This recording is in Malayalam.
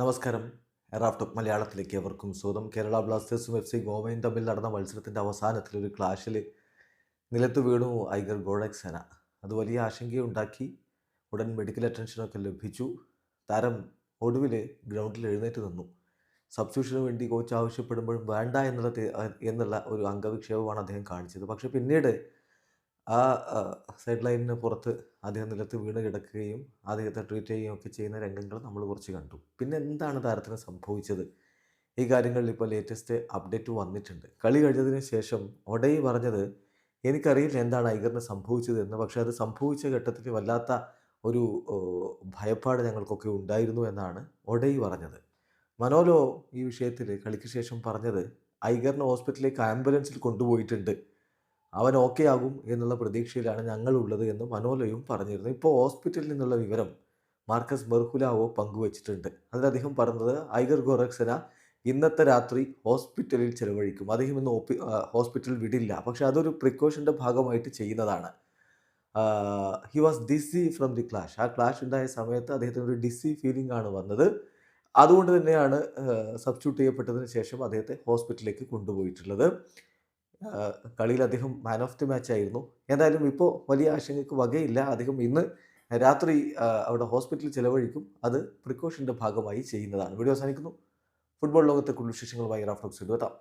നമസ്കാരം. റാഫ്റ്റോക്ക് മലയാളത്തിലേക്ക് അവർക്കും സ്വാഗതം. കേരള ബ്ലാസ്റ്റേഴ്സും എഫ് സി ഗോവയും തമ്മിൽ നടന്ന മത്സരത്തിൻ്റെ അവസാനത്തിൽ ഒരു ക്ലാഷിൽ നിലത്ത് വീണു ഐഗർ ഗോഡക്സെന. അത് വലിയ ആശങ്കയുണ്ടാക്കി. ഉടൻ മെഡിക്കൽ അറ്റൻഷനൊക്കെ ലഭിച്ചു. താരം ഒടുവിൽ ഗ്രൗണ്ടിൽ എഴുന്നേറ്റ് നിന്നു. സബ്സ്റ്റിറ്റ്യൂഷന് വേണ്ടി കോച്ച് ആവശ്യപ്പെടുമ്പോഴും വേണ്ട എന്നുള്ള ഒരു അംഗവിക്ഷേപമാണ് അദ്ദേഹം കാണിച്ചത്. പക്ഷേ പിന്നീട് ആ സൈഡ് ലൈനിന് പുറത്ത് അദ്ദേഹം നിലത്ത് വീണ് കിടക്കുകയും അദ്ദേഹത്തെ ട്രീറ്റ് ചെയ്യുകയും ഒക്കെ ചെയ്യുന്ന രംഗങ്ങൾ നമ്മൾ കുറച്ച് കണ്ടു. പിന്നെ എന്താണ് താരത്തിന് സംഭവിച്ചത്? ഈ കാര്യങ്ങളിൽ ഇപ്പോൾ ലേറ്റസ്റ്റ് അപ്ഡേറ്റ് വന്നിട്ടുണ്ട്. കളി കഴിഞ്ഞതിന് ശേഷം ഒഡൈ പറഞ്ഞത്, എനിക്കറിയില്ല എന്താണ് ഐഗറിന് സംഭവിച്ചത് എന്ന്. പക്ഷേ അത് സംഭവിച്ച ഘട്ടത്തിൽ വല്ലാത്ത ഒരു ഭയപ്പാട് ഞങ്ങൾക്കൊക്കെ ഉണ്ടായിരുന്നു എന്നാണ് ഒഡൈ പറഞ്ഞത്. മനോലോ ഈ വിഷയത്തിൽ കളിക്ക് ശേഷം പറഞ്ഞത്, ഐഗറിനെ ഹോസ്പിറ്റലിലേക്ക് ആംബുലൻസിൽ കൊണ്ടുപോയിട്ടുണ്ട്, അവൻ ഓക്കെ ആകും എന്നുള്ള പ്രതീക്ഷയിലാണ് ഞങ്ങളുള്ളത് എന്ന് മനോലയും പറഞ്ഞിരുന്നു. ഇപ്പോൾ ഹോസ്പിറ്റലിൽ നിന്നുള്ള വിവരം മാർക്കസ് ബെർഹുലാവോ പങ്കുവച്ചിട്ടുണ്ട്. അതിൽ അദ്ദേഹം പറഞ്ഞത്, ഐഗർ ഗോറക്സെന ഇന്നത്തെ രാത്രി ഹോസ്പിറ്റലിൽ ചിലവഴിക്കും. അദ്ദേഹം ഇന്ന് ഹോസ്പിറ്റൽ വിടില്ല. പക്ഷേ അതൊരു പ്രിക്കോഷൻ്റെ ഭാഗമായിട്ട് ചെയ്യുന്നതാണ്. He was DC from the clash. ആ ക്ലാഷ് ഉണ്ടായ സമയത്ത് അദ്ദേഹത്തിന് ഒരു ഡിസി ഫീലിംഗ് ആണ് വന്നത്. അതുകൊണ്ട് തന്നെയാണ് സബ്സ്റ്റിറ്റ്യൂട്ട് ചെയ്യപ്പെട്ടതിന് ശേഷം അദ്ദേഹത്തെ ഹോസ്പിറ്റലിലേക്ക് കൊണ്ടുപോയിട്ടുള്ളത്. കളിയിൽ അദ്ദേഹം മാൻ ഓഫ് ദി മാച്ച് ആയിരുന്നു. എന്തായാലും ഇപ്പോൾ വലിയ ആശങ്കയ്ക്ക് വകയില്ല. അദ്ദേഹം ഇന്ന് രാത്രി അവിടെ ഹോസ്പിറ്റലിൽ ചിലവഴിക്കും. അത് പ്രിക്കോഷൻ്റെ ഭാഗമായി ചെയ്യുന്നതാണ്. വീഡിയോ അവസാനിക്കുന്നു. ഫുട്ബോൾ ലോകത്തെ കൂടുതൽ വിശേഷങ്ങളുമായി റാഫ്റ്റോക്സ് എത്താം.